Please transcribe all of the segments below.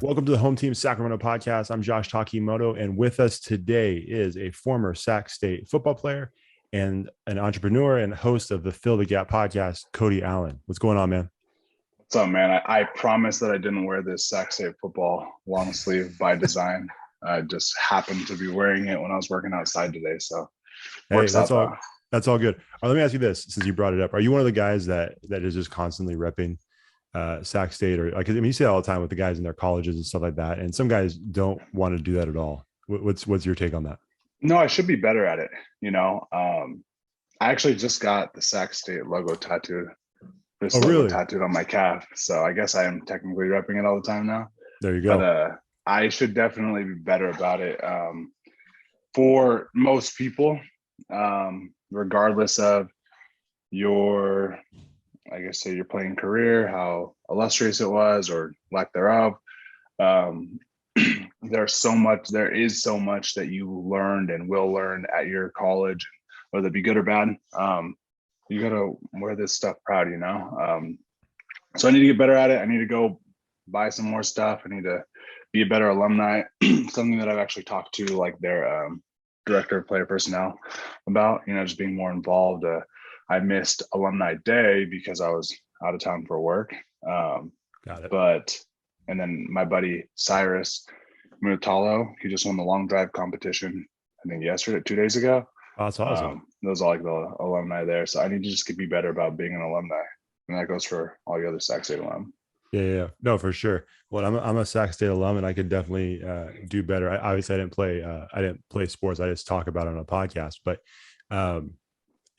Welcome to the Home Team Sacramento podcast. I'm Josh Takimoto, and with us today is a former Sac State football player and an entrepreneur and host of the Fill the Gap podcast, Cody Allen. What's going on, man? What's up, man? I promise that I didn't wear this Sac State football long sleeve by design. I just happened to be wearing it when I was working outside today, so Hey, that's all good. Let me ask you this, since you brought it up. Are you one of the guys that is just constantly repping Sac State, or like, I mean, you see it all the time with the guys in their colleges and stuff like that, and some guys don't want to do that at all. What's your take on that? No, I should be better at it. I actually just got the Sac State logo tattooed. This logo really? Tattooed on my calf, so I guess I am technically repping it all the time now. There you go. But I should definitely be better about it. For most people, regardless of your, I guess, say your playing career, how illustrious it was or lack thereof. There is so much that you learned and will learn at your college, whether it be good or bad. You got to wear this stuff proud, So I need to get better at it. I need to go buy some more stuff. I need to be a better alumni. Something that I've actually talked to like their director of player personnel about, just being more involved. I missed alumni day because I was out of town for work. Got it. And then my buddy Cyrus Mutalo, he just won the long drive competition, I think 2 days ago. Oh, that's awesome. Those are like the alumni there. So I need to just be better about being an alumni. And that goes for all the other Sac State alum. Yeah. No, for sure. Well, I'm a Sac State alum, and I could definitely do better. Obviously, I didn't play sports. I just talk about it on a podcast. But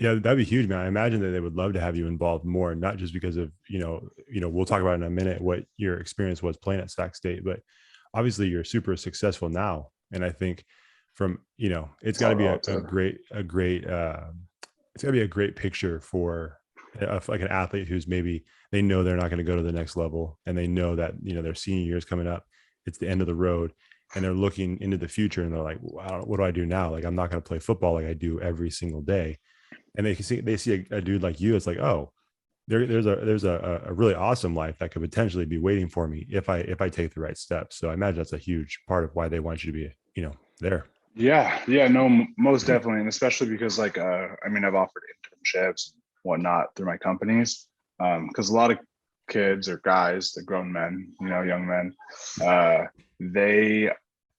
yeah, that'd be huge, man. I imagine that they would love to have you involved more, not just because of we'll talk about in a minute what your experience was playing at Sac State, but obviously you're super successful now, and I think from it's got to be a great picture for like an athlete who's maybe they know they're not going to go to the next level, and they know that their senior year is coming up, it's the end of the road, and they're looking into the future and they're like, wow, what do I do now? Like, I'm not going to play football like I do every single day. And they see a dude like you. It's like, oh, there's a really awesome life that could potentially be waiting for me if I take the right steps. So I imagine that's a huge part of why they want you to be there. Yeah, no, most definitely, and especially because I've offered internships and whatnot through my companies, because a lot of kids or guys, the grown men, young men, they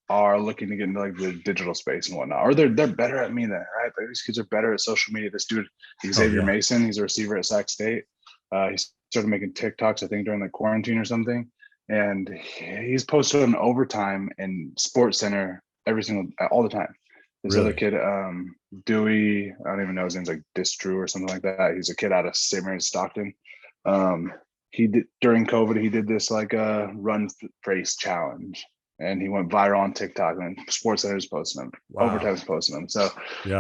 are looking to get into like the digital space and whatnot, or they're better at me than right. Like, these kids are better at social media. This dude, Xavier Mason, he's a receiver at Sac State. He started making TikToks, I think, during the quarantine or something, and he's posted on overtime and Sports Center all the time. This other kid, Dewey, I don't even know his name's, like Distrew or something like that. He's a kid out of St. Mary's Stockton. He did during COVID. He did this like a run race challenge, and he went viral on TikTok, and Sports Center's posting them. Wow. Overtime's posting them. So,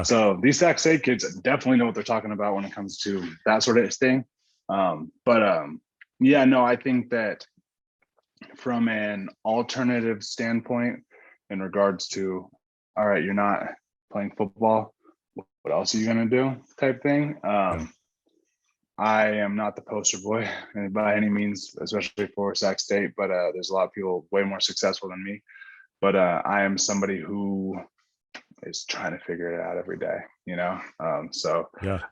So these Sac State kids definitely know what they're talking about when it comes to that sort of thing. I think that from an alternative standpoint, in regards to, all right, you're not playing football, what else are you going to do type thing. I am not the poster boy by any means, especially for Sac State, but there's a lot of people way more successful than me. But I am somebody who is trying to figure it out every day,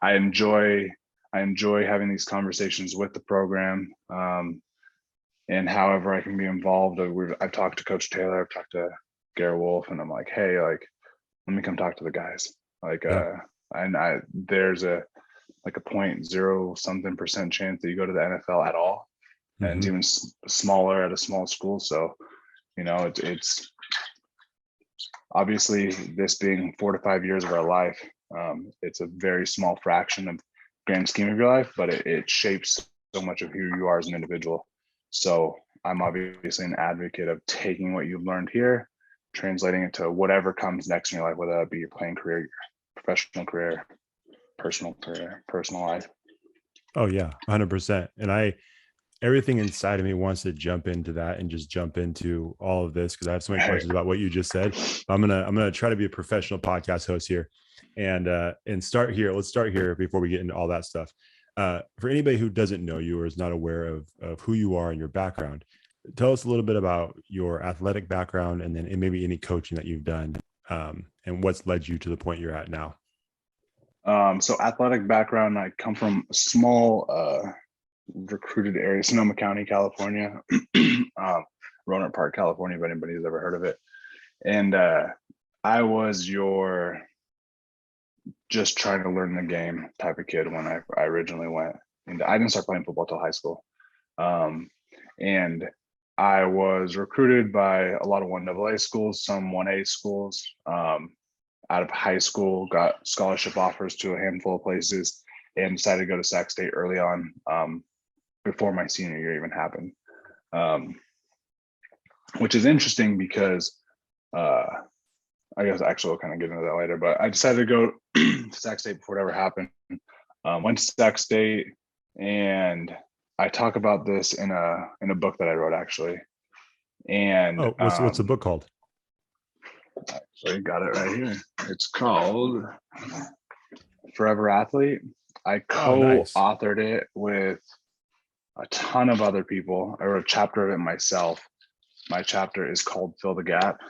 I enjoy having these conversations with the program, and however I can be involved. I've talked to Coach Taylor, I've talked to Garrett Wolf, and I'm like, hey, like, let me come talk to the guys. There's a 0.0 something percent chance that you go to the NFL at all. Mm-hmm. And it's even smaller at a small school. So, it's obviously, this being 4 to 5 years of our life, it's a very small fraction of the grand scheme of your life, but it shapes so much of who you are as an individual. So I'm obviously an advocate of taking what you've learned here, translating it to whatever comes next in your life, whether that be your playing career, your professional career, personal life. Oh yeah, 100%. And everything inside of me wants to jump into that and just jump into all of this, because I have so many questions about what you just said. I'm gonna try to be a professional podcast host here, and start here. Let's start here before we get into all that stuff. For anybody who doesn't know you or is not aware of who you are and your background, Tell us a little bit about your athletic background and then maybe any coaching that you've done, and what's led you to the point you're at now. So athletic background, I come from a small recruited area, Sonoma County, California, Roanoke Park, California, if anybody's ever heard of it. And I was your just trying to learn the game type of kid when I originally went. And I didn't start playing football till high school. And I was recruited by a lot of 1AA schools, some 1A schools. Out of high school, got scholarship offers to a handful of places, and decided to go to Sac State early on, before my senior year even happened. Which is interesting because I guess actually we'll kind of get into that later, but I decided to go to Sac State before it ever happened. Went to Sac State, and I talk about this in a book that I wrote actually. And what's the book called? So you got it right here. It's called Forever Athlete. I co-authored it with a ton of other people. I wrote a chapter of it myself. My chapter is called Fill the Gap.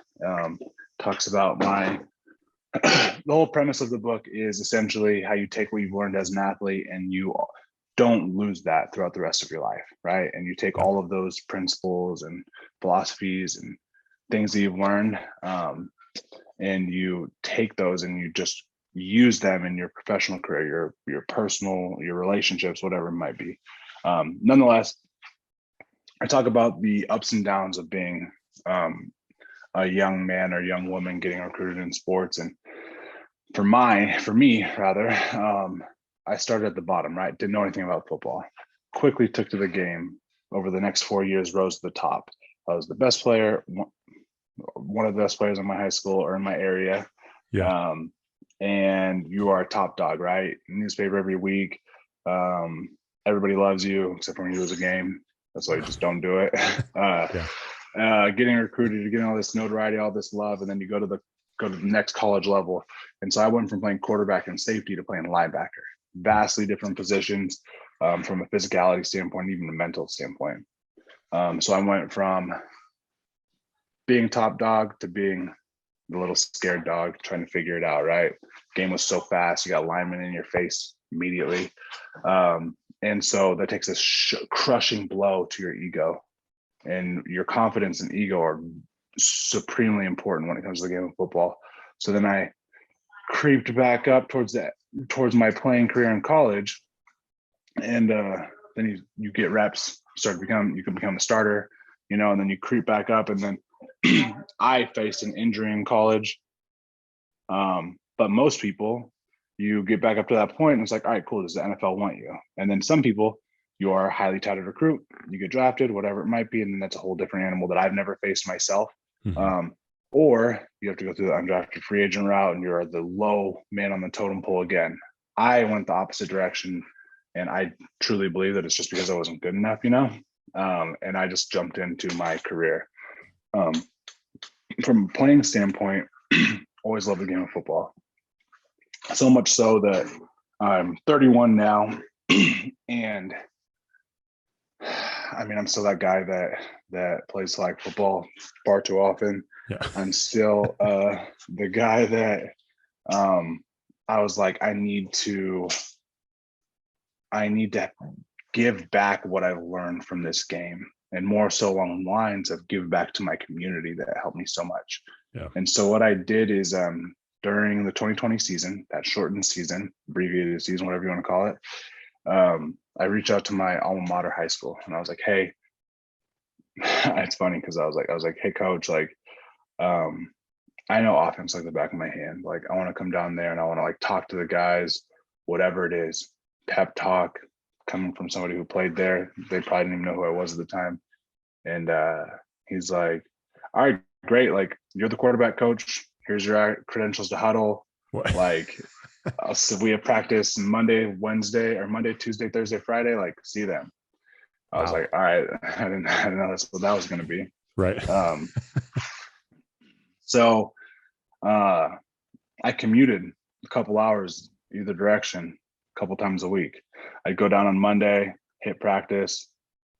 Talks about the whole premise of the book is essentially how you take what you've learned as an athlete and you don't lose that throughout the rest of your life, right? And you take all of those principles and philosophies and things that you've learned, and you take those and you just use them in your professional career, your personal, your relationships, whatever it might be. Nonetheless, I talk about the ups and downs of being a young man or young woman getting recruited in sports. And for me, I started at the bottom, right? Didn't know anything about football. Quickly took to the game. Over the next 4 years, rose to the top. I was the best player, one of the best players in my high school or in my area. Yeah. And you are a top dog, right? Newspaper every week. Everybody loves you except for when you lose a game. That's why you just don't do it. Getting recruited, getting all this notoriety, all this love, and then you go to the next college level. And so I went from playing quarterback and safety to playing linebacker. Vastly different positions, from a physicality standpoint, even a mental standpoint. So I went from being top dog to being the little scared dog trying to figure it out, right? Game was so fast. You got linemen in your face immediately. And so that takes a crushing blow to your ego, and your confidence and ego are supremely important when it comes to the game of football. So then I creeped back up towards my playing career in college. And then you get reps, you can become a starter, and then you creep back up. And then I faced an injury in college. But most people, you get back up to that point and it's like, all right, cool, does the NFL want you? And then some people, you are a highly touted recruit, you get drafted, whatever it might be, and then that's a whole different animal that I've never faced myself. Mm-hmm. Or you have to go through the undrafted free agent route and you're the low man on the totem pole again. I went the opposite direction, and I truly believe that it's just because I wasn't good enough, and I just jumped into my career. From a playing standpoint, always loved the game of football. So much so that I'm 31 now, and I mean, I'm still that guy that plays flag football far too often. Yeah. I'm still the guy that I was like, I need to give back what I've learned from this game, and more so along the lines of give back to my community that helped me so much. Yeah. And so what I did is during the 2020 season, that shortened season, abbreviated season, whatever you want to call it, I reached out to my alma mater high school, and I was like, hey, it's funny because I was like, hey coach, like, I know offense like the back of my hand. Like, I want to come down there and I want to like talk to the guys, whatever it is, pep talk, coming from somebody who played there. They probably didn't even know who I was at the time. And he's like, all right, great. Like, you're the quarterback coach. Here's your credentials to huddle. What? Like, so we have practice Monday, Tuesday, Thursday, Friday. Like, see them. I was like, all right. I didn't know that's what that was going to be. Right. So I commuted a couple hours either direction, a couple times a week. I'd go down on Monday, hit practice,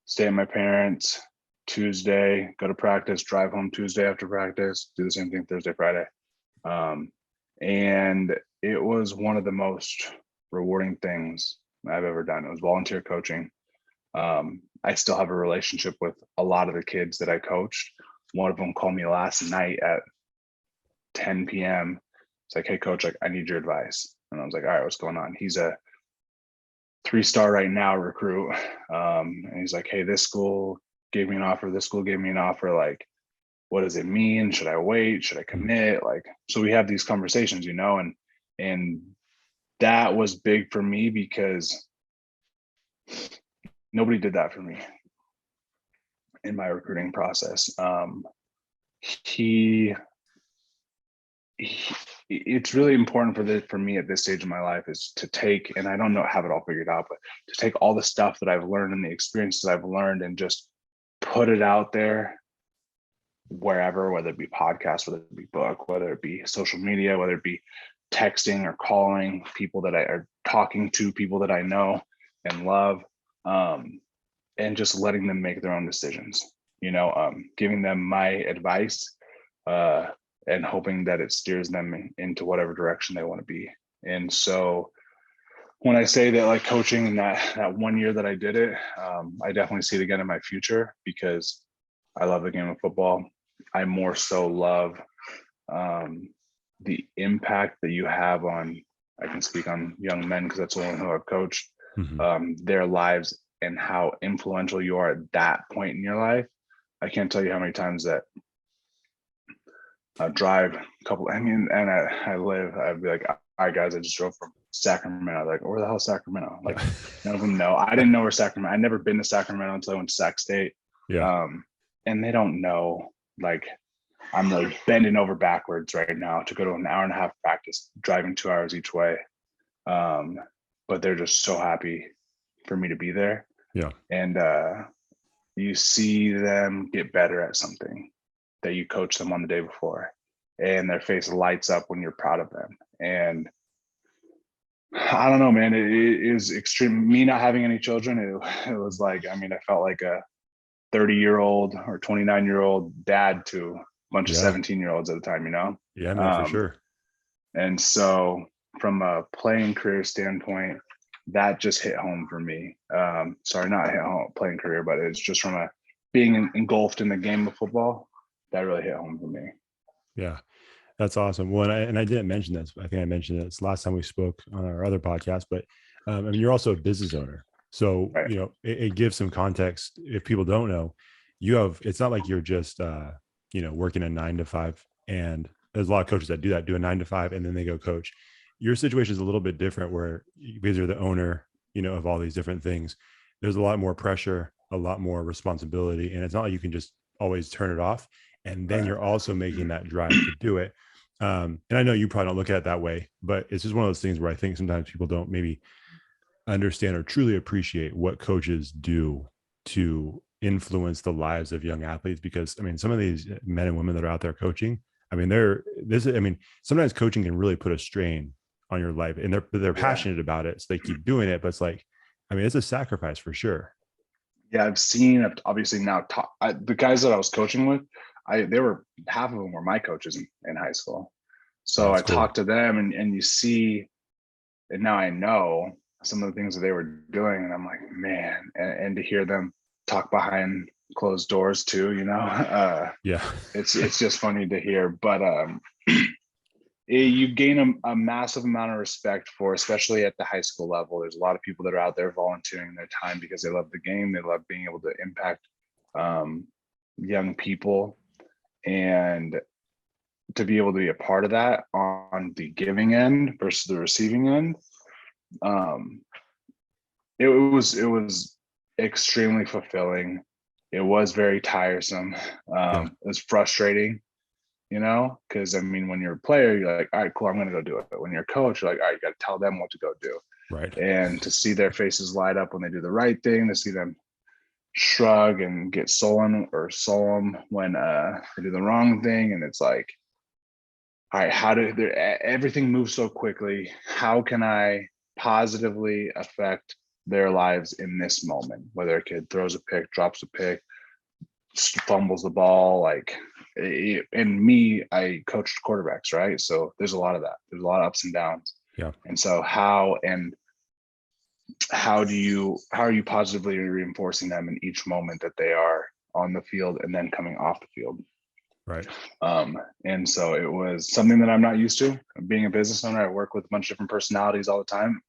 stay at my parents', Tuesday, go to practice, drive home Tuesday after practice, do the same thing Thursday, Friday. And it was one of the most rewarding things I've ever done. It was volunteer coaching. I still have a relationship with a lot of the kids that I coached. One of them called me last night at 10 p.m. It's like, hey, coach, like, I need your advice. And I was like, all right, what's going on? He's a 3-star right now recruit. And he's like, hey, this school gave me an offer. This school gave me an offer. Like, what does it mean? Should I wait? Should I commit? Like, so we have these conversations, you know, and that was big for me because nobody did that for me in my recruiting process. It's really important for me at this stage of my life is to take, and I don't have it all figured out, but to take all the stuff that I've learned and the experiences I've learned and just put it out there wherever, whether it be podcast, whether it be book, whether it be social media, whether it be texting or calling people that I are talking to, people that I know and love, and just letting them make their own decisions, you know, giving them my advice, and hoping that it steers them into whatever direction they want to be. And so when I say that, like, coaching in that 1 year that I did it, I definitely see it again in my future because I love the game of football. I more so love the impact that you have on, I can speak on young men because that's the one who I've coached, their lives and how influential you are at that point in your life. I can't tell you how many times that I drive a couple, I mean, and I'd be like, all right, guys, I just drove from Sacramento. Like, where the hell is Sacramento? Like, none of them know. I didn't know where Sacramento, I'd never been to Sacramento until I went to Sac State. Yeah. And they don't know, like, I'm like bending over backwards right now to go to an hour and a half practice, driving 2 hours each way. But they're just so happy for me to be there. Yeah. And you see them get better at something that you coach them on the day before, and their face lights up when you're proud of them. And I don't know, man, it is extreme. Me not having any children, it was like, I mean, I felt like a 30-year-old or 29-year-old dad to a bunch of 17-year-olds at the time, you know? Yeah, man, for sure. And so from a playing career standpoint, that just hit home for me. Sorry, not hit home playing career, but it's just from a being engulfed in the game of football, that really hit home for me. Yeah, that's awesome. Well, and I didn't mention this. I think I mentioned this last time we spoke on our other podcast, but I mean, you're also a business owner. So, Right. you know, it gives some context. If people don't know, it's not like you're just, you know, working a 9 to 5, and there's a lot of coaches that do a 9 to 5 and then they go coach. Your situation is a little bit different where, because you're the owner, you know, of all these different things, there's a lot more pressure, a lot more responsibility. And it's not like you can just always turn it off. And then you're also making that drive to do it. And I know you probably don't look at it that way, but it's just one of those things where I think sometimes people don't maybe understand or truly appreciate what coaches do to influence the lives of young athletes. Because I mean, some of these men and women that are out there coaching, I mean, sometimes coaching can really put a strain on your life, and they're passionate about it. So they keep doing it, but it's like, I mean, it's a sacrifice for sure. Yeah. I've obviously now the guys that I was coaching with, they were, half of them were my coaches in high school. So I talked to them and you see, and now I know some of the things that they were doing, and I'm like, man, and to hear them talk behind closed doors too, you know, it's just funny to hear, but you gain a massive amount of respect for, especially at the high school level. There's a lot of people that are out there volunteering their time because they love the game. They love being able to impact young people, and to be able to be a part of that on the giving end versus the receiving end. It was extremely fulfilling. It was very tiresome. It was frustrating, you know, because I mean, when you're a player, you're like, all right, cool, I'm gonna go do it. But when you're a coach, you're like, all right, you got to tell them what to go do. Right. And to see their faces light up when they do the right thing, to see them shrug and get sullen or solemn when they do the wrong thing, and it's like, all right, everything moves so quickly. How can I positively affect their lives in this moment? Whether a kid throws a pick, drops a pick, fumbles the ball. Like, and me, I coached quarterbacks, right? So there's a lot of that. There's a lot of ups and downs. Yeah. And so how are you positively reinforcing them in each moment that they are on the field and then coming off the field? Right. And so it was something that I'm not used to. Being a business owner, I work with a bunch of different personalities all the time.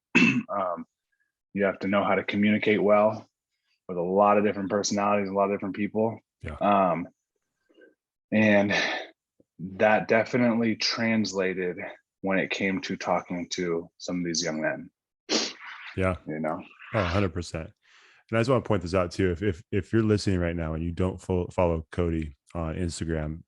You have to know how to communicate well with a lot of different personalities, a lot of different people. Yeah. And that definitely translated when it came to talking to some of these young men. Yeah. You know? Oh, 100%. And I just want to point this out too. If you're listening right now and you don't follow Cody on Instagram,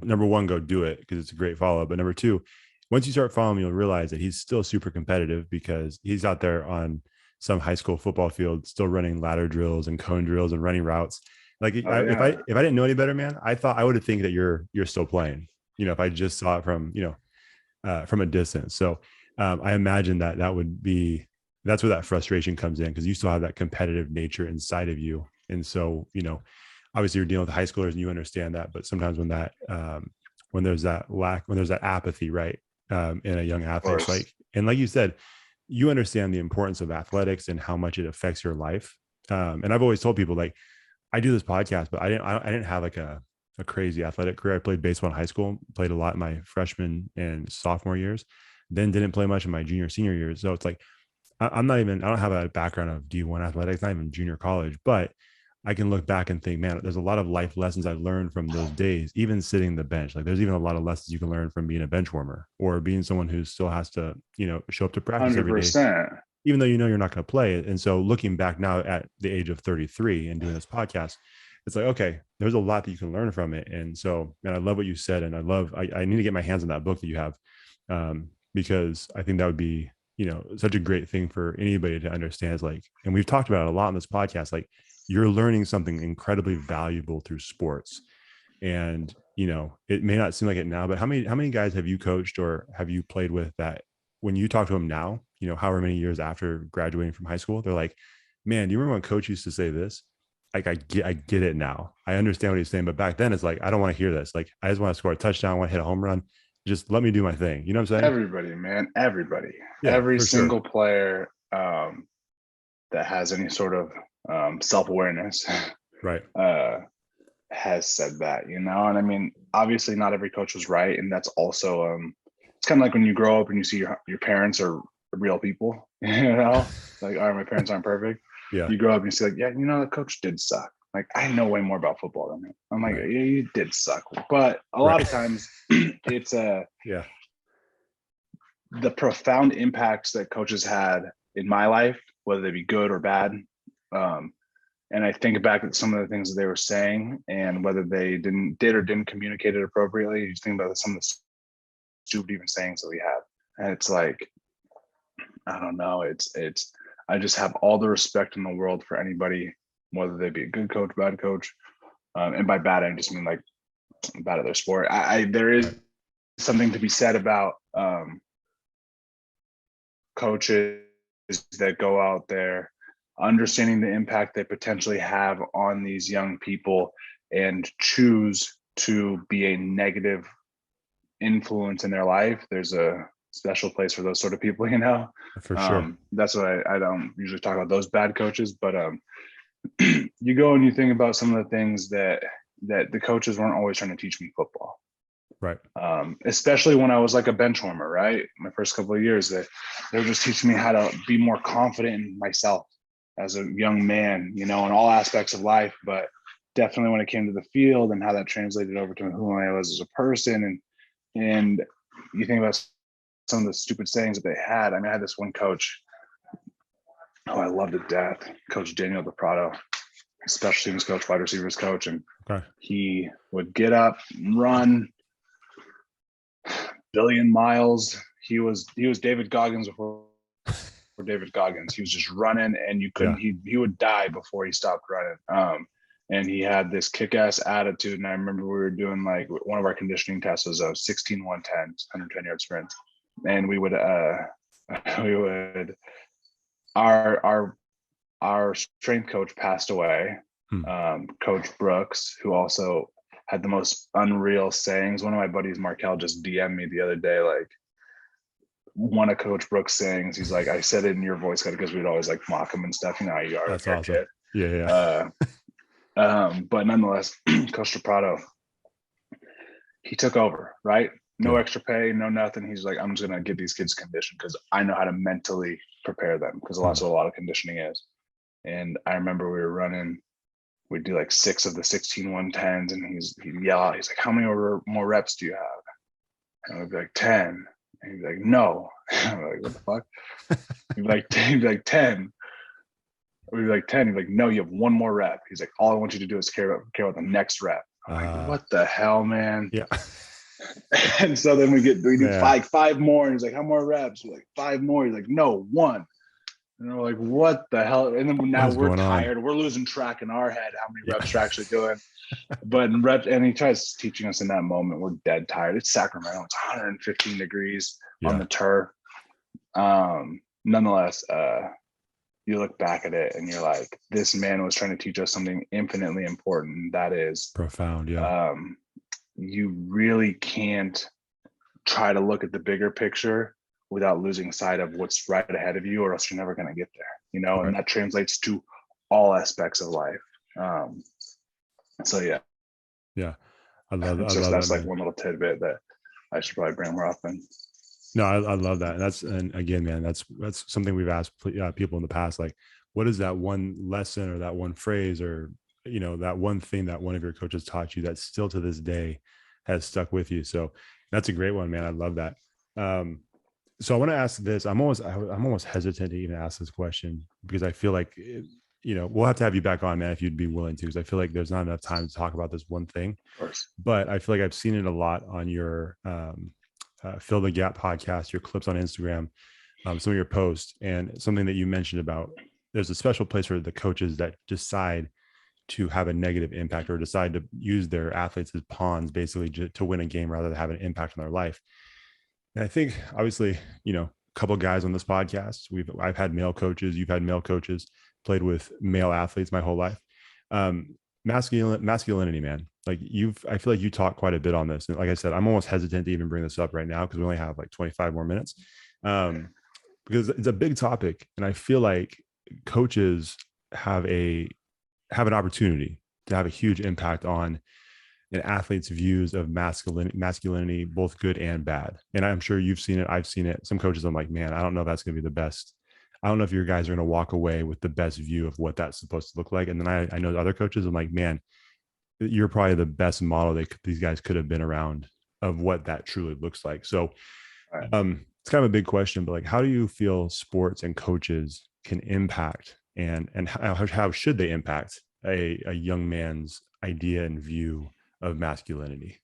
number one, go do it because it's a great follow. But number two, once you start following him, you'll realize that he's still super competitive because he's out there on some high school football field, still running ladder drills and cone drills and running routes. Like if I didn't know any better, man, I would think that you're still playing. If I just saw it from from a distance. So I imagine that would be. That's where that frustration comes in because you still have that competitive nature inside of you. And so, obviously you're dealing with high schoolers and you understand that, but sometimes when that, when there's that apathy, right. In a young athlete, like you said, you understand the importance of athletics and how much it affects your life. And I've always told people like, I do this podcast, but I didn't have like a crazy athletic career. I played baseball in high school, played a lot in my freshman and sophomore years, then didn't play much in my junior, senior years. So it's like, I don't have a background of D1 athletics, not even junior college, but I can look back and think, man, there's a lot of life lessons I learned from those days, even sitting the bench. Like there's even a lot of lessons you can learn from being a bench warmer or being someone who still has to, show up to practice 100%. Every day, even though you're not going to play it. And so looking back now at the age of 33 and doing this podcast, it's like, okay, there's a lot that you can learn from it. And so, man, I love what you said. And I need to get my hands on that book that you have because I think that would be, such a great thing for anybody to understand is like, and we've talked about it a lot on this podcast, like you're learning something incredibly valuable through sports. And, it may not seem like it now, but how many guys have you coached or have you played with that when you talk to them now, however many years after graduating from high school, they're like, man, do you remember when coach used to say this? Like, I get it now. I understand what he's saying, but back then it's like, I don't want to hear this. Like, I just want to score a touchdown, I want to hit a home run. Just let me do my thing. You know what I'm saying? Everybody, man, everybody, yeah, every single player that has any sort of self-awareness, right, has said that, and I mean, obviously not every coach was right. And that's also, it's kind of like when you grow up and you see your parents are real people, like, all right, my parents aren't perfect. Yeah. You grow up and you see like, yeah, the coach did suck. Like, I know way more about football than him. I'm like, right. Yeah, you did suck. But a lot of times it's yeah, the profound impacts that coaches had in my life, whether they be good or bad. And I think back at some of the things that they were saying and whether they didn't communicate it appropriately. You think about some of the stupid even sayings that we have. And it's like, I don't know. I just have all the respect in the world for anybody, whether they be a good coach, bad coach. And by bad, I just mean like bad at their sport. There is something to be said about coaches that go out there, understanding the impact they potentially have on these young people and choose to be a negative influence in their life. There's a special place for those sort of people, for sure. That's why I don't usually talk about those bad coaches, but you go and you think about some of the things that the coaches weren't always trying to teach me football. Right. Especially when I was like a bench warmer, right? My first couple of years, they were just teaching me how to be more confident in myself as a young man, in all aspects of life, but definitely when it came to the field and how that translated over to who I was as a person. And you think about some of the stupid sayings that they had. I mean, I had this one coach, I loved to death, Coach Daniel DePrado, special teams coach, wide receivers coach. And he would get up and run billion miles. He was David Goggins before David Goggins. He was just running and you couldn't, he would die before he stopped running. And he had this kick-ass attitude. And I remember we were doing like one of our conditioning tests was a 16 110, 110-yard sprint. And we would our strength coach passed away. Coach Brooks, who also had the most unreal sayings. One of my buddies, Markel, just DM'd me the other day, like, one of Coach Brooks' sayings. He's like, I said it in your voice because we'd always like mock him and stuff. You know how you are. That's awesome. Kid. Yeah. But nonetheless, Coach DePrado, he took over, right? No extra pay, no nothing. He's like, I'm just gonna get these kids conditioned because I know how to mentally prepare them, because that's what a lot of conditioning is. And I remember we were running, we'd do like 6 of the 16 110s, and he'd yell out, he's like, how many more reps do you have? And I'd be like, 10. And he'd be like, no. I'm like, what the fuck? He'd be like 10. We'd be like 10. He'd be like, no, you have 1 more rep. He's like, all I want you to do is care about the next rep. I'm like, what the hell, man? Yeah. And so then we do five more, and he's like, how more reps? We're like, 5 more. He's like, no, 1. And we're like, what the hell? And then now we're tired. We're losing track in our head how many reps we're actually doing. But and he tries teaching us in that moment. We're dead tired. It's Sacramento. It's 115 degrees on the turf. Nonetheless, you look back at it and you're like, this man was trying to teach us something infinitely important. That is profound. Yeah. You really can't try to look at the bigger picture without losing sight of what's right ahead of you, or else you're never going to get there, you know. Right. And that translates to all aspects of life. So yeah, I love that. That's like one little tidbit that I should probably bring more often. No, I love that. And again, man, that's something we've asked people in the past, like, what is that one lesson or that one phrase or, you know, that one thing that one of your coaches taught you that still to this day has stuck with you? So that's a great one, man. I love that. So I want to ask this. I'm almost hesitant to even ask this question because I feel like, you know, we'll have to have you back on, man, if you'd be willing to, because I feel like there's not enough time to talk about this one thing. Of course. But I feel like I've seen it a lot on your Fill the Gap podcast, your clips on Instagram, some of your posts, and something that you mentioned about there's a special place for the coaches that decide to have a negative impact or decide to use their athletes as pawns, basically to win a game rather than have an impact on their life. And I think obviously, you know, a couple of guys on this podcast, I've had male coaches, you've had male coaches, played with male athletes my whole life. Masculinity, man. Like I feel like you talk quite a bit on this. And like I said, I'm almost hesitant to even bring this up right now because we only have like 25 more minutes. Because it's a big topic. And I feel like coaches have an opportunity to have a huge impact on an athlete's views of masculinity, both good and bad. And I'm sure you've seen it. I've seen it. Some coaches, I'm like, man, I don't know if that's going to be the best. I don't know if your guys are going to walk away with the best view of what that's supposed to look like. And then I know other coaches, I'm like, man, you're probably the best model these guys could have been around of what that truly looks like. So it's kind of a big question, but like, how do you feel sports and coaches can impact and how should they impact a young man's idea and view of masculinity?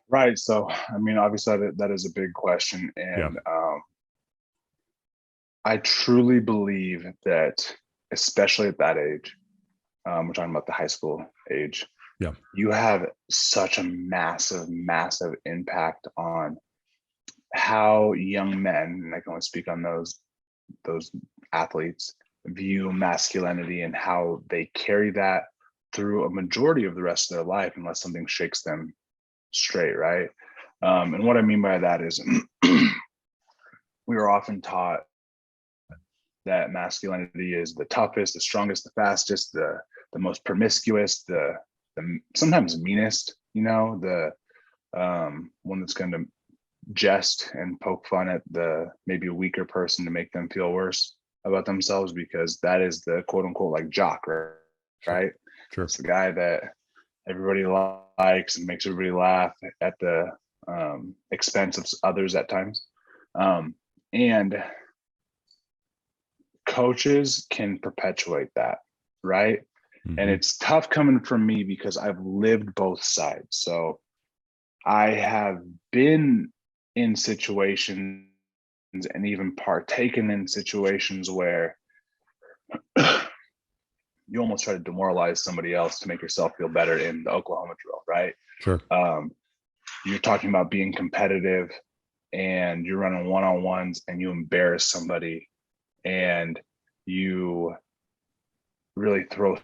Right. So, I mean, obviously that is a big question. And I truly believe that, especially at that age, we're talking about the high school age, you have such a massive, massive impact on how young men, and I can only speak on those athletes, view masculinity and how they carry that through a majority of the rest of their life, unless something shakes them straight, right? And what I mean by that is we are often taught that masculinity is the toughest, the strongest, the fastest, the most promiscuous, the sometimes meanest, you know, the one that's going to jest and poke fun at the maybe a weaker person to make them feel worse about themselves, because that is the quote unquote like jock, right? Sure. It's the guy that everybody likes and makes everybody laugh at the expense of others at times. And coaches can perpetuate that, right? Mm-hmm. And it's tough coming from me because I've lived both sides. So I have been in situations and even partaken in situations where you almost try to demoralize somebody else to make yourself feel better in the Oklahoma drill, right? Sure. You're talking about being competitive and you're running one-on-ones and you embarrass somebody and you really throw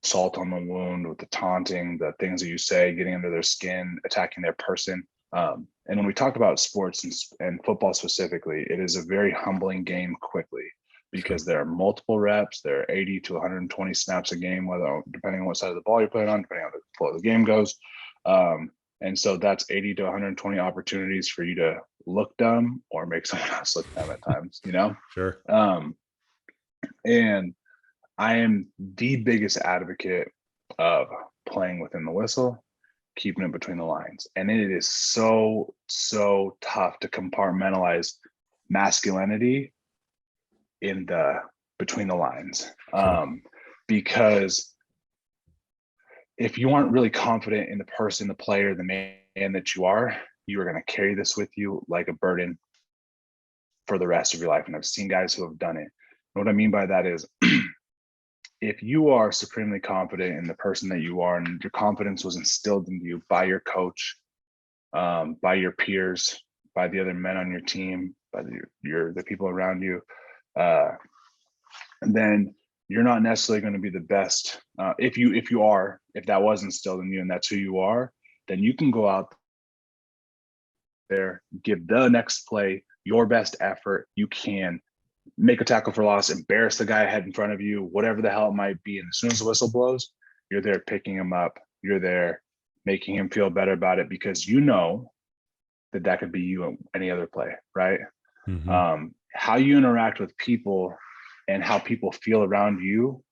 salt on the wound, with the taunting, the things that you say, getting under their skin, attacking their person. And when we talk about sports and football specifically, it is a very humbling game quickly, because there are multiple reps. There are 80 to 120 snaps a game, whether depending on what side of the ball you're playing on, depending on the flow of the game goes. And so that's 80 to 120 opportunities for you to look dumb or make someone else look dumb at times, you know? Sure. And I am the biggest advocate of playing within the whistle, keeping it between the lines. And it is so, so tough to compartmentalize masculinity in the between the lines. Because if you aren't really confident in the person, the player, the man that you are going to carry this with you like a burden for the rest of your life. And I've seen guys who have done it. And what I mean by that is if you are supremely confident in the person that you are, and your confidence was instilled in you by your coach, by your peers, by the other men on your team, by the people around you, then you're not necessarily going to be the best. If that was instilled in you and that's who you are, then you can go out there, give the next play your best effort. You can make a tackle for loss, embarrass the guy ahead in front of you, whatever the hell it might be. And as soon as the whistle blows, you're there picking him up. You're there making him feel better about it, because you know that could be you at any other play, right? Mm-hmm. How you interact with people and how people feel around you,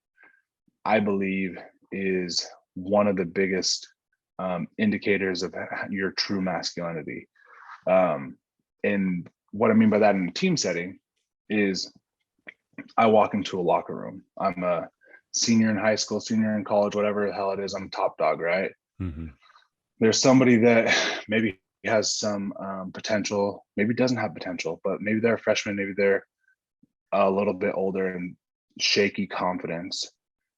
I believe, is one of the biggest indicators of your true masculinity. And what I mean by that in a team setting is I walk into a locker room. I'm a senior in high school, senior in college, whatever the hell it is, I'm top dog, right? Mm-hmm. There's somebody that maybe has some potential, maybe doesn't have potential, but maybe they're a freshman, maybe they're a little bit older and shaky confidence.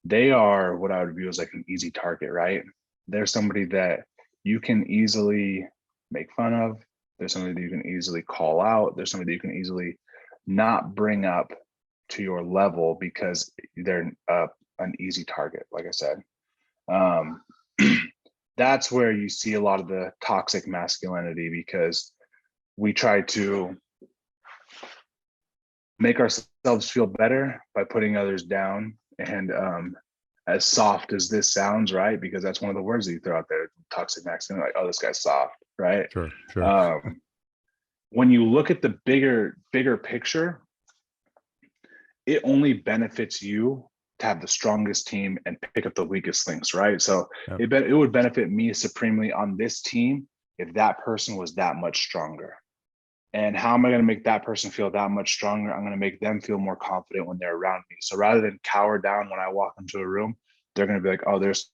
They are what I would view as like an easy target, right? They're somebody that you can easily make fun of. There's somebody that you can easily call out. There's somebody that you can easily not bring up to your level because they're an easy target, like I said. That's where you see a lot of the toxic masculinity, because we try to make ourselves feel better by putting others down. And as soft as this sounds, right? Because that's one of the words that you throw out there, toxic masculinity, like, oh, this guy's soft, right? Sure. When you look at the bigger picture, it only benefits you to have the strongest team and pick up the weakest links, right? So it would benefit me supremely on this team if that person was that much stronger. And how am I going to make that person feel that much stronger? I'm going to make them feel more confident when they're around me. So rather than cower down when I walk into a room, they're going to be like, oh, there's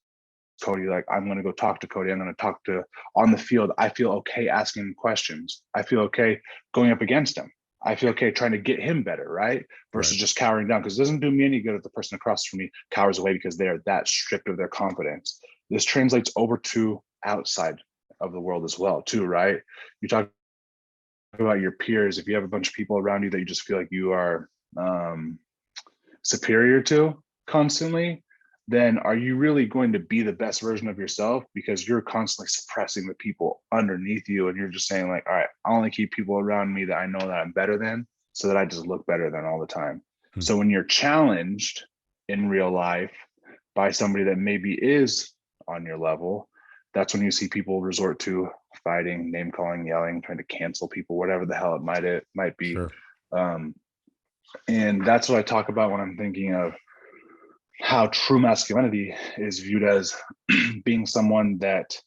Cody. Like, I'm going to go talk to Cody. I'm going to talk to on the field. I feel okay asking him questions. I feel okay going up against him. I feel okay trying to get him better, right? Versus just cowering down, because it doesn't do me any good if the person across from me cowers away because they're that stripped of their confidence. This translates over to outside of the world as well, too, right? You talk about your peers. If you have a bunch of people around you that you just feel like you are superior to constantly, then are you really going to be the best version of yourself? Because you're constantly suppressing the people underneath you, and you're just saying like, all right, I only keep people around me that I know that I'm better than, so that I just look better than all the time. Mm-hmm. So when you're challenged in real life by somebody that maybe is on your level, that's when you see people resort to fighting, name calling, yelling, trying to cancel people, whatever the hell it might be. Sure. And that's what I talk about when I'm thinking of how true masculinity is viewed as being someone that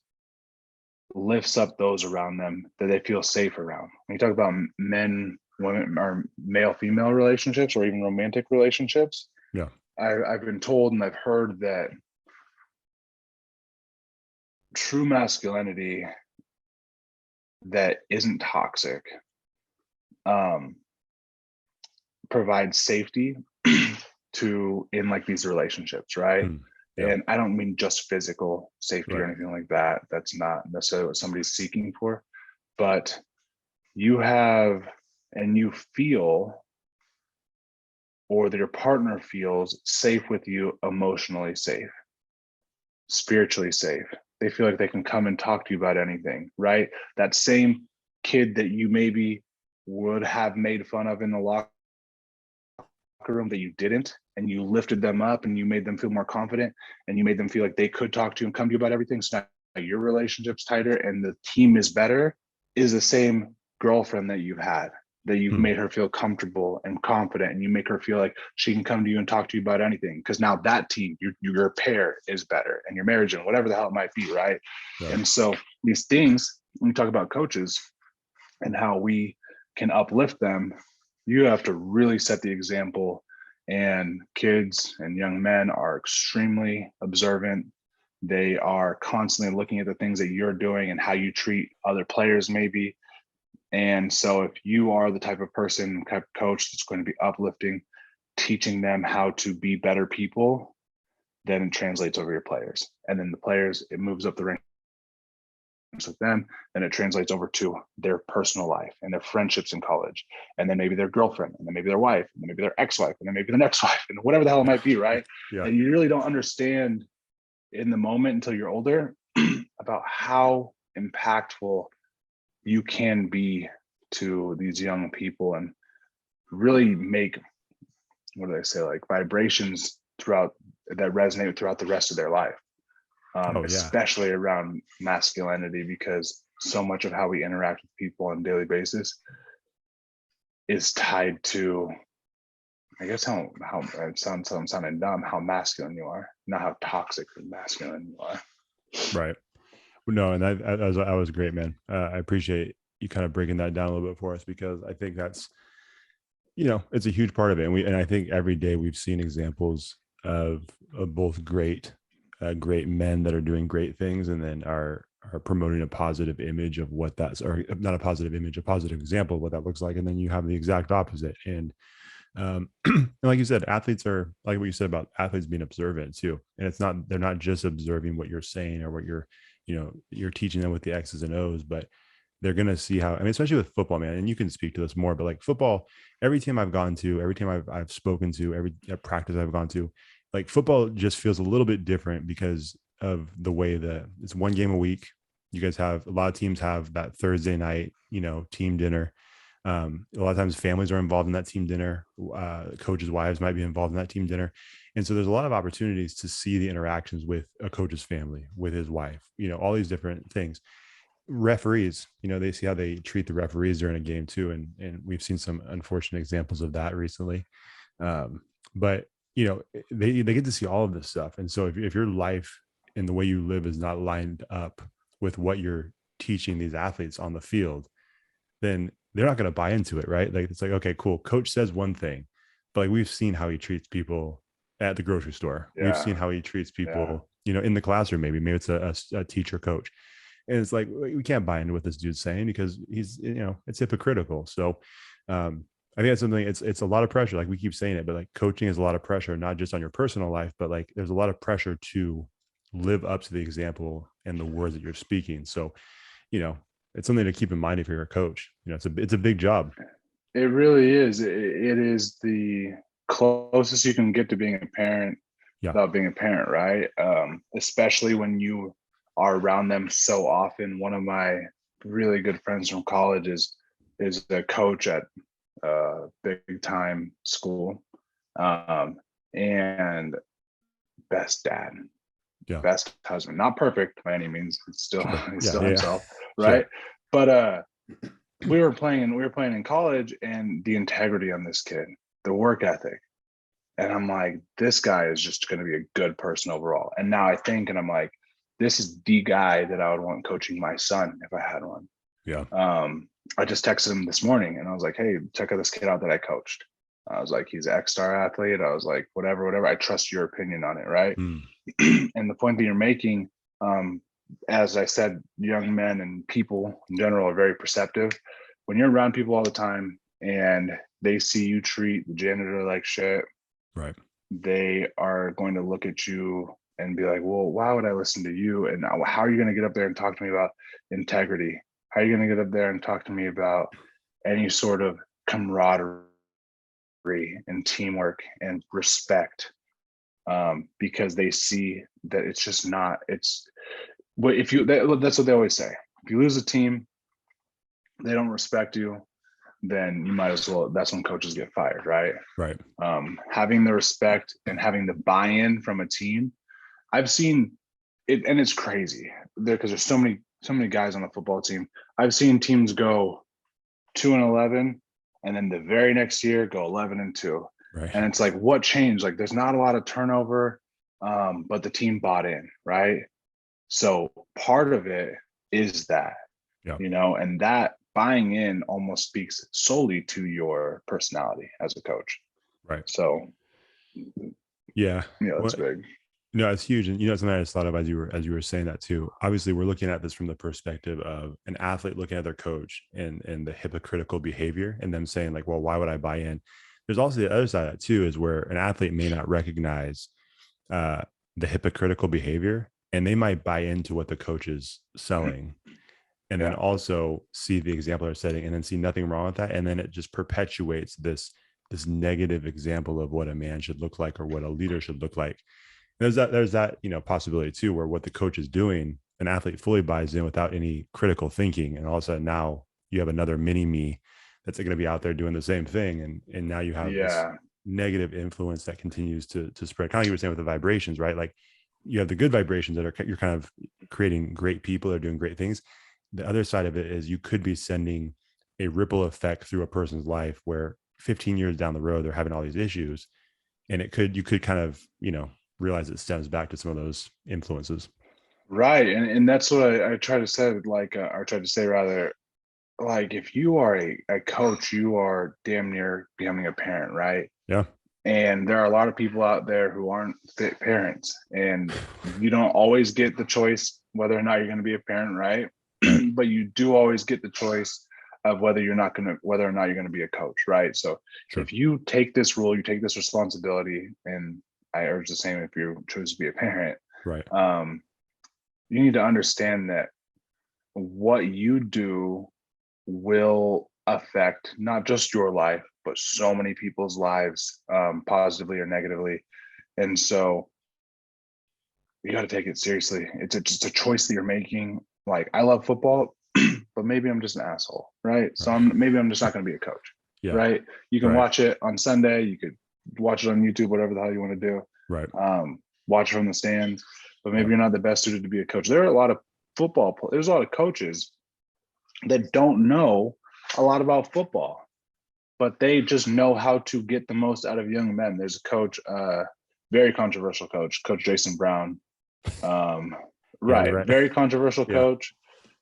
lifts up those around them that they feel safe around. When you talk about men, women, or male-female relationships, or even romantic relationships, I've been told and I've heard that true masculinity that isn't toxic provides safety in like these relationships, right? And I don't mean just physical safety or anything like that. That's not necessarily what somebody's seeking for, but you have and you feel, or that your partner feels safe with you, emotionally safe. spiritually safe. They feel like they can come and talk to you about anything, right? That same kid that you maybe would have made fun of in the locker room that you didn't, and you lifted them up and you made them feel more confident and you made them feel like they could talk to you and come to you about everything. So now your relationship's tighter and the team is better, is the same girlfriend that you've had, that you've made her feel comfortable and confident, and you make her feel like she can come to you and talk to you about anything. Because now that team, your pair is better, and your marriage and whatever the hell it might be, right? And so these things, when we talk about coaches and how we can uplift them, you have to really set the example. And kids and young men are extremely observant. They are constantly looking at the things that you're doing and how you treat other players maybe. And so if you are the type of person, type of coach that's going to be uplifting, teaching them how to be better people, then it translates over your players. And then the players, it moves up the ranks with them, then it translates over to their personal life and their friendships in college, and then maybe their girlfriend, and then maybe their wife, and then maybe their ex-wife, and then maybe the next wife, and whatever the hell it might be, right? And you really don't understand in the moment until you're older about how impactful you can be to these young people and really make, what do they say, like vibrations throughout that resonate throughout the rest of their life. Especially around masculinity, because so much of how we interact with people on a daily basis is tied to, I guess, how it sounds, I'm sounding dumb, how masculine you are, not how toxic and masculine you are. Right. No, and that was great, man. I appreciate you kind of breaking that down a little bit for us, because I think that's, it's a huge part of it. And I think every day we've seen examples of both great men that are doing great things, and then are promoting a positive image of what that's, or not a positive image, a positive example of what that looks like. And then you have the exact opposite. And and like you said, athletes are, like what you said about athletes being observant too. And they're not just observing what you're saying or what you're teaching them with the X's and O's, but they're going to see how, I mean, especially with football, man, and you can speak to this more, but like football, every team I've gone to, every team I've spoken to, every practice I've gone to, like football just feels a little bit different because of the way that it's one game a week. You guys have, a lot of teams have that Thursday night, team dinner. A lot of times families are involved in that team dinner. Coaches' wives might be involved in that team dinner. And so there's a lot of opportunities to see the interactions with a coach's family, with his wife, all these different things. Referees, they see how they treat the referees during a game too. And we've seen some unfortunate examples of that recently. But they get to see all of this stuff. And so if your life and the way you live is not lined up with what you're teaching these athletes on the field, then they're not going to buy into it, right? Like, it's like, okay, cool. Coach says one thing, but like we've seen how he treats people at the grocery store. We've seen how he treats people, in the classroom, maybe it's a teacher coach. And it's like, we can't buy into what this dude's saying because he's, it's hypocritical. So, I think that's something, it's a lot of pressure. Like we keep saying it, but like coaching is a lot of pressure, not just on your personal life, but like there's a lot of pressure to live up to the example and the words that you're speaking. So, it's something to keep in mind if you're a coach. It's a big job. It really is. It is the closest you can get to being a parent without being a parent, right? Especially when you are around them so often. One of my really good friends from college is a coach at big time school, and best dad, best husband, not perfect by any means. It's still he's still himself, right? But we were playing in college, and the integrity on this kid, the work ethic, and I'm like, this guy is just going to be a good person overall. And now I think, and I'm like, this is the guy that I would want coaching my son if I had one. I just texted him this morning and I was like, hey, check out this kid out that I coached. I was like, he's an X-star athlete. I was like, whatever. I trust your opinion on it, right? And the point that you're making, as I said, young men and people in general are very perceptive. When you're around people all the time and they see you treat the janitor like shit, right, they are going to look at you and be like, well, why would I listen to you? And how are you going to get up there and talk to me about integrity? How are you going to get up there and talk to me about any sort of camaraderie and teamwork and respect? because they see that it's just not, it's what if you, that's what they always say. If you lose a team, they don't respect you, then you might as well, that's when coaches get fired, right? Right. Having the respect and having the buy-in from a team. I've seen it, and it's crazy there because there's so many guys on the football team. I've seen teams go 2-11, and then the very next year go 11-2. Right. And it's like, what changed? Like, there's not a lot of turnover, but the team bought in, right? So part of it is that, and that buying in almost speaks solely to your personality as a coach. Right. So yeah, that's big. No, it's huge. And something I just thought of as you were saying that too. Obviously, we're looking at this from the perspective of an athlete looking at their coach and the hypocritical behavior and them saying like, well, why would I buy in? There's also the other side of that too, is where an athlete may not recognize the hypocritical behavior, and they might buy into what the coach is selling, and then also see the example they're setting and then see nothing wrong with that. And then it just perpetuates this negative example of what a man should look like or what a leader should look like. And there's that possibility too, where what the coach is doing, an athlete fully buys in without any critical thinking. And all of a sudden now you have another mini me that's going to be out there doing the same thing. And now you have this negative influence that continues to spread. Kind of like you were saying with the vibrations, right? Like you have the good vibrations that you're kind of creating great people that are doing great things. The other side of it is you could be sending a ripple effect through a person's life where 15 years down the road, they're having all these issues. And you could kind of, realize it stems back to some of those influences. Right. And that's what I try to say, or try to say rather, like if you are a coach, you are damn near becoming a parent, right? Yeah. And there are a lot of people out there who aren't fit parents, and you don't always get the choice whether or not you're going to be a parent, right? But you do always get the choice of whether or not you're going to be a coach, right? So if you take this role, you take this responsibility, and I urge the same if you choose to be a parent, right? You need to understand that what you do will affect not just your life, but so many people's lives, positively or negatively. And so you got to take it seriously. It's just a choice that you're making. Like, I love football, but maybe I'm just an asshole, right? So maybe I'm just not going to be a coach, right? You can watch it on Sunday. You could watch it on YouTube, whatever the hell you want to do. Right. Watch it from the stands, but maybe you're not the best suited to be a coach. There are a lot of there's a lot of coaches that don't know a lot about football, but they just know how to get the most out of young men. There's a coach, very controversial coach, Coach Jason Brown. Very controversial coach,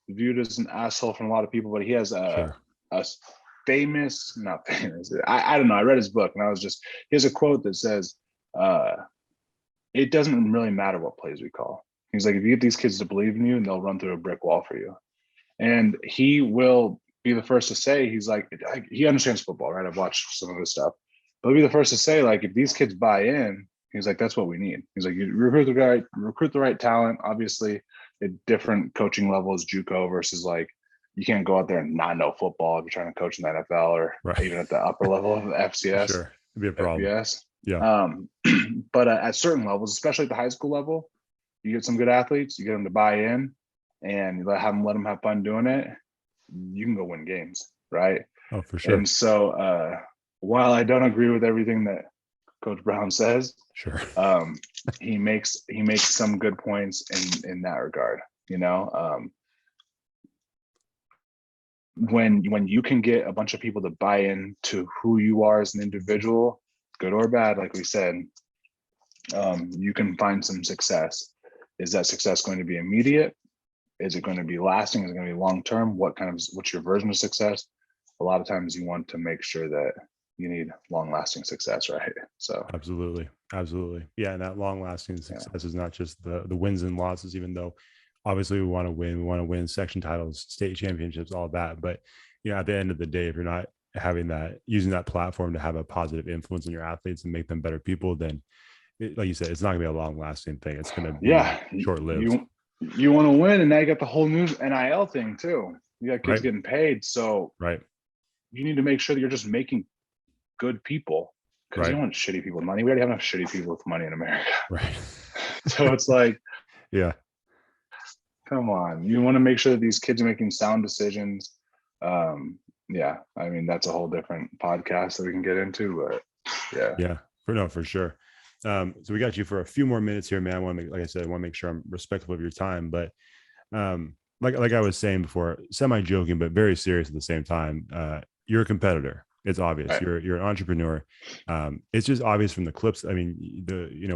viewed as an asshole from a lot of people, but he has not famous. I don't know. I read his book and he has a quote that says, it doesn't really matter what plays we call. He's like, if you get these kids to believe in you, and they'll run through a brick wall for you. And he will be the first to say, he's like, he understands football, right? I've watched some of his stuff, but he'll be the first to say, like, if these kids buy in, he's like, that's what we need. He's like, you recruit the right talent. Obviously, at different coaching levels, JUCO versus like, you can't go out there and not know football if you're trying to coach in the NFL or even at the upper level of FCS. Sure, it'd be a problem. FBS. Yeah. But at certain levels, especially at the high school level, you get some good athletes, you get them to buy in, and you let them have fun doing it. You can go win games, right? Oh, for sure. And so, while I don't agree with everything that Coach Brown says, he makes some good points in that regard. When you can get a bunch of people to buy in to who you are as an individual, good or bad, like we said, you can find some success. Is that success going to be immediate? Is it going to be lasting? Is it going to be long-term? What's your version of success? A lot of times you want to make sure that you need long-lasting success, right? So absolutely. Yeah. And that long-lasting success is not just the wins and losses, even though obviously we want to win section titles, state championships, all that. But at the end of the day, if you're not using that platform to have a positive influence on your athletes and make them better people, then like you said, it's not gonna be a long lasting thing. It's gonna be short-lived. You want to win, and now you got the whole new NIL thing too. You got kids getting paid. So you need to make sure that you're just making good people because you Right. don't want shitty people with money. We already have enough shitty people with money in America. Right. So it's like, Yeah. come on, you want to make sure that these kids are making sound decisions. Yeah, I mean, that's a whole different podcast that we can get into, but yeah. Yeah. For sure. So we got you for a few more minutes here, man. I want to make, like I said, I want to make sure I'm respectful of your time, but like I was saying before, semi joking, but very serious at the same time. You're a competitor. It's obvious. Right. You're an entrepreneur. It's just obvious from the clips. I mean,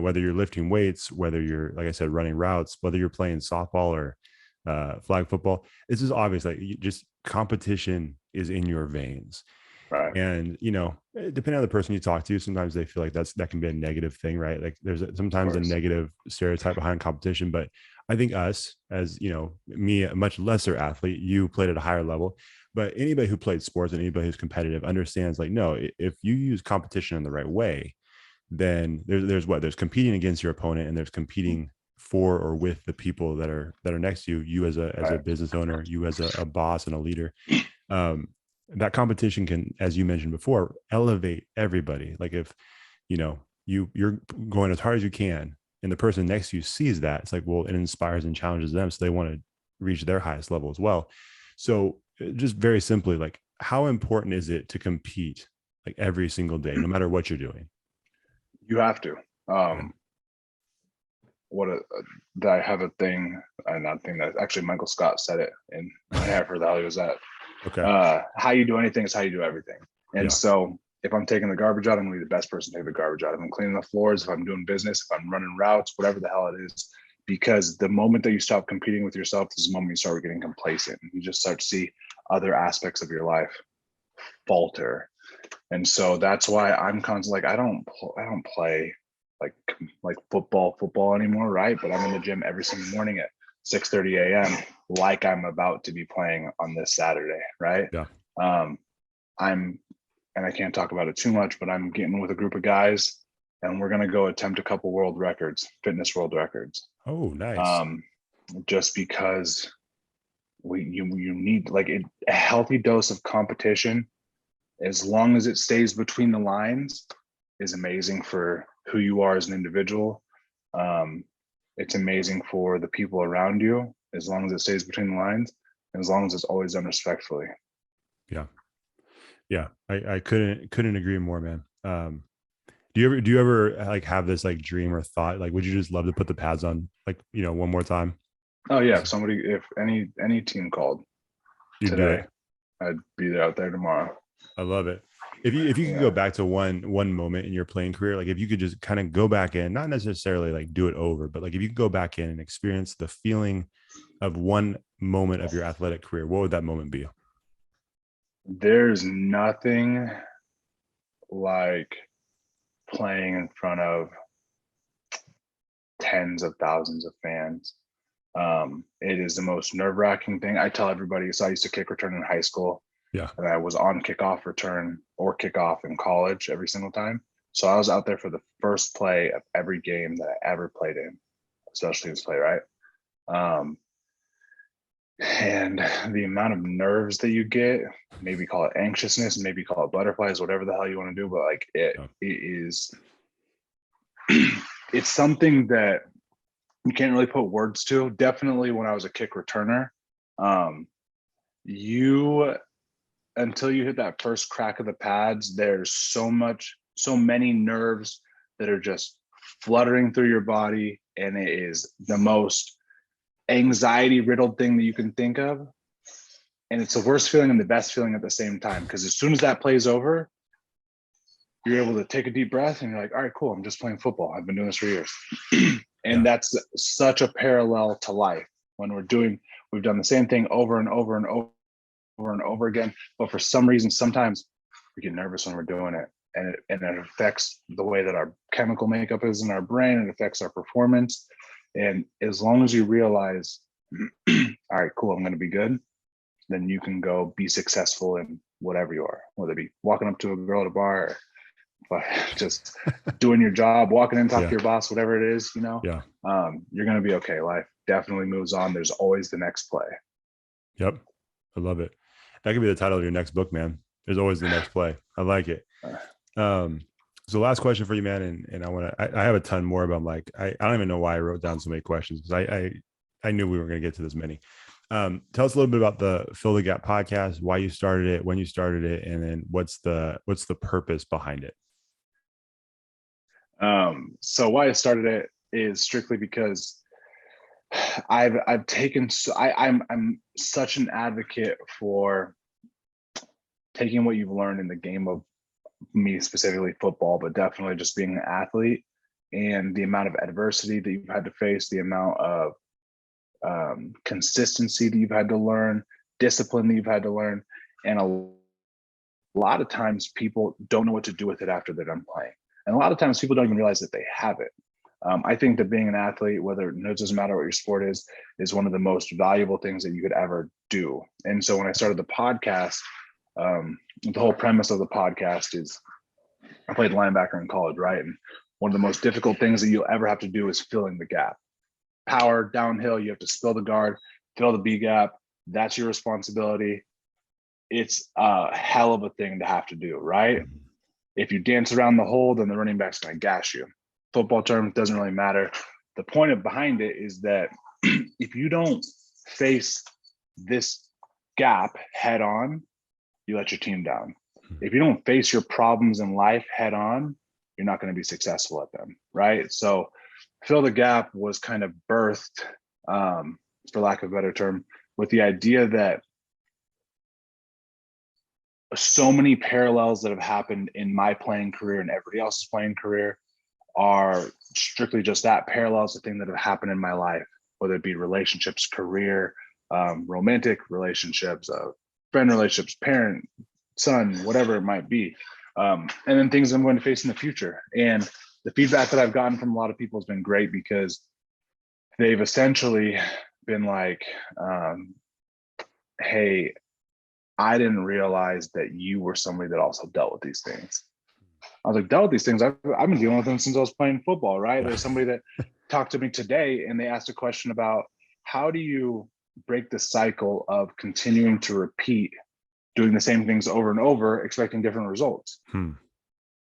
whether you're lifting weights, whether you're, like I said, running routes, whether you're playing softball or flag football, it's just obvious. Like just competition is in your veins. Right. And depending on the person you talk to, sometimes they feel like that can be a negative thing, right? Like there's sometimes a negative stereotype behind competition. But I think us, as me, a much lesser athlete, you played at a higher level, but anybody who played sports and anybody who's competitive understands, like, no, if you use competition in the right way, then there's competing against your opponent, and there's competing for or with the people that are next to you as a business owner, you as a boss and a leader. That competition can, as you mentioned before, elevate everybody. Like if you're going as hard as you can, and the person next to you sees that, it's like, well, it inspires and challenges them, so they want to reach their highest level as well. So just very simply, like, how important is it to compete like every single day, no matter what you're doing? You have to. I have a thing, not a thing, that actually Michael Scott said it, and I have heard that he was at. Okay. How you do anything is how you do everything. And so if I'm taking the garbage out, I'm gonna be the best person to take the garbage out. If I'm cleaning the floors, if I'm doing business, if I'm running routes, whatever the hell it is, because the moment that you stop competing with yourself is the moment you start getting complacent. You just start to see other aspects of your life falter. And so that's why I'm constantly like, I don't play like football anymore, right? But I'm in the gym every single morning at 6:30 a.m. like I'm about to be playing on this Saturday, right? Yeah. And I can't talk about it too much, but I'm getting with a group of guys, and we're gonna go attempt a couple world records, fitness world records. Oh, nice. Just because you need a healthy dose of competition, as long as it stays between the lines, is amazing for who you are as an individual. It's amazing for the people around you, as long as it stays between the lines, and as long as it's always done respectfully. Yeah. I couldn't agree more, man. Do you ever like have this like dream or thought, like, would you just love to put the pads on, like, one more time? Oh yeah. If any team called You'd today, I'd be out there tomorrow. I love it. If you could go back to one moment in your playing career, like if you could just kind of go back in, not necessarily like do it over, but like if you could go back in and experience the feeling of one moment of your athletic career, what would that moment be? There's nothing like playing in front of tens of thousands of fans. It is the most nerve-wracking thing. I tell everybody, so I used to kick return in high school. Yeah. And I was on kickoff return or kickoff in college every single time. So I was out there for the first play of every game that I ever played in, especially this play, right? And the amount of nerves that you get, maybe call it anxiousness, maybe call it butterflies, whatever the hell you want to do, but like it is, it's something that you can't really put words to. Definitely when I was a kick returner, until you hit that first crack of the pads, there's so many nerves that are just fluttering through your body, and it is the most anxiety riddled thing that you can think of. And it's the worst feeling and the best feeling at the same time, because as soon as that plays over, you're able to take a deep breath and you're like, all right, cool, I'm just playing football. I've been doing this for years. And that's such a parallel to life. When we've done the same thing over and over and over again, but for some reason sometimes we get nervous when we're doing it, and it affects the way that our chemical makeup is in our brain. It affects our performance. And as long as you realize, all right, cool, I'm going to be good, then you can go be successful in whatever you are, whether it be walking up to a girl at a bar, or just doing your job, walking in, talking to your boss, whatever it is, you're going to be okay. Life definitely moves on. There's always the next play. Yep. I love it. That could be the title of your next book, man. There's always the next play. I like it. So So last question for you, man. And I have a ton more, but I'm like, I don't even know why I wrote down so many questions because I knew we were going to get to this many. Tell us a little bit about the Fill the Gap podcast, why you started it, when you started it, and then what's the purpose behind it? So why I started it is strictly because I've taken, I'm such an advocate for taking what you've learned in the game of, me specifically football, but definitely just being an athlete, and the amount of adversity that you've had to face, the amount of consistency that you've had to learn, discipline that you've had to learn. And a lot of times people don't know what to do with it after they're done playing. And a lot of times people don't even realize that they have it. I think that being an athlete, whether it doesn't matter what your sport is one of the most valuable things that you could ever do. And so when I started the podcast, the whole premise of the podcast is I played linebacker in college, right? And one of the most difficult things that you'll ever have to do is filling the gap. Power downhill, you have to spill the guard, fill the B gap. That's your responsibility. It's a hell of a thing to have to do, right? If you dance around the hole, then the running back's going to gash you. Football term doesn't really matter. The point behind it is that if you don't face this gap head on, you let your team down. If you don't face your problems in life head on, you're not going to be successful at them, right? So Fill the Gap was kind of birthed, for lack of a better term, with the idea that so many parallels that have happened in my playing career and everybody else's playing career are strictly just that, parallels of things that have happened in my life, whether it be relationships, career, romantic relationships, friend relationships, parent, son, whatever it might be. And then things I'm going to face in the future. And the feedback that I've gotten from a lot of people has been great because they've essentially been like, hey, I didn't realize that you were somebody that also dealt with these things. I was like, dealt with these things. I've been dealing with them since I was playing football, right? There's somebody that talked to me today and they asked a question about how do you break the cycle of continuing to repeat doing the same things over and over, expecting different results. And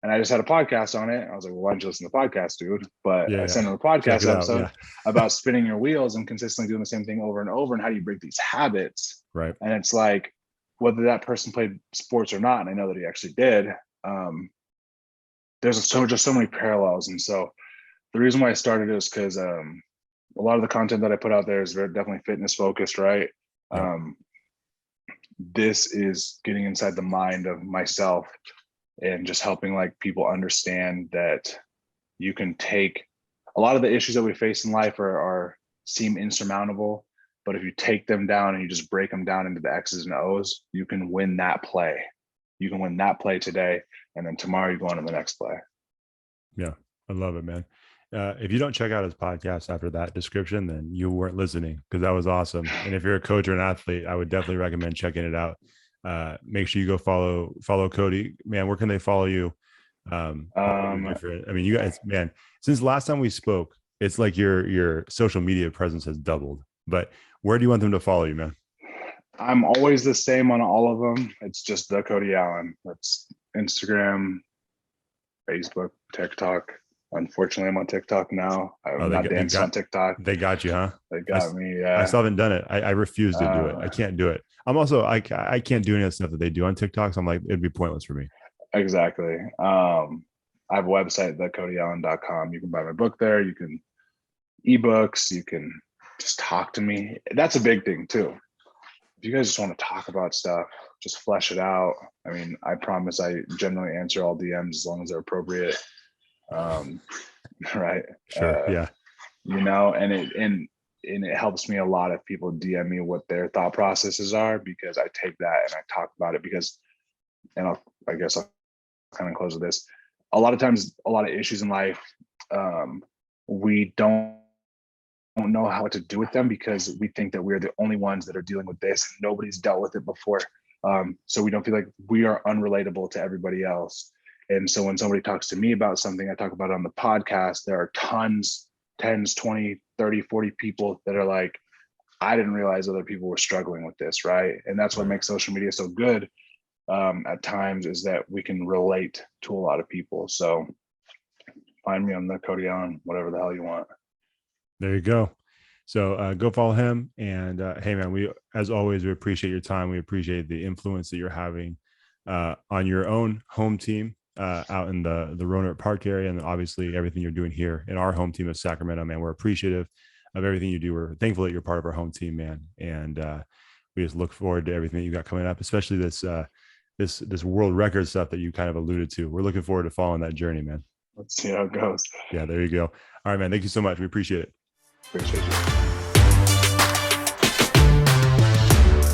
I just had a podcast on it. I was like, well, why don't you listen to the podcast, dude? But I sent him a podcast episode about spinning your wheels and consistently doing the same thing over and over. And how do you break these habits? Right. And it's like, whether that person played sports or not, and I know that he actually did, there's just so many parallels. And so the reason why I started it is because a lot of the content that I put out there is very definitely fitness focused, right? Yeah. This is getting inside the mind of myself and just helping like people understand that you can take a lot of the issues that we face in life seem insurmountable, but if you take them down and you just break them down into the X's and O's, you can win that play. You can win that play today, and then tomorrow you go on to the next play. Yeah, I love it, man. If you don't check out his podcast after that description, then you weren't listening, because that was awesome. And if you're a coach or an athlete, I would definitely recommend checking it out. Make sure you go follow Cody, man. Where can they follow you? I mean, you guys, man, since last time we spoke, it's like your social media presence has doubled. But where do you want them to follow you, man? I'm always the same on all of them. It's just the Cody Allen. That's Instagram, Facebook, TikTok. Unfortunately, I'm on TikTok now. I'm not dancing on TikTok. They got you, huh? They got me. Yeah. I still haven't done it. I refuse to do it. I can't do it. I'm also I can't do any of the stuff that they do on TikTok. So I'm like, it'd be pointless for me. Exactly. I have a website, thecodyallen.com. You can buy my book there. You can ebooks. You can just talk to me. That's a big thing too. If you guys just want to talk about stuff, just flesh it out. I mean, I promise I generally answer all DMs as long as they're appropriate. Right. Sure. Yeah. You know, and it helps me a lot if people DM me what their thought processes are, because I take that and I talk about it I guess I'll kind of close with this. A lot of times, a lot of issues in life, we don't know how to do with them because we think that we're the only ones that are dealing with this. Nobody's dealt with it before. So we don't feel like we are unrelatable to everybody else. And so when somebody talks to me about something, I talk about it on the podcast, there are tons, 10s, 20, 30, 40 people that are like, I didn't realize other people were struggling with this, right? And that's what makes social media so good, at times is that we can relate to a lot of people. So find me on the Cody Allen, whatever the hell you want. There you go. So go follow him. And hey, man, we, as always, we appreciate your time. We appreciate the influence that you're having on your own home team out in the Roanoke Park area. And obviously everything you're doing here in our home team of Sacramento, man. We're appreciative of everything you do. We're thankful that you're part of our home team, man. And we just look forward to everything that you got coming up, especially this world record stuff that you kind of alluded to. We're looking forward to following that journey, man. Let's see how it goes. Yeah, there you go. All right, man. Thank you so much. We appreciate it. Appreciate you.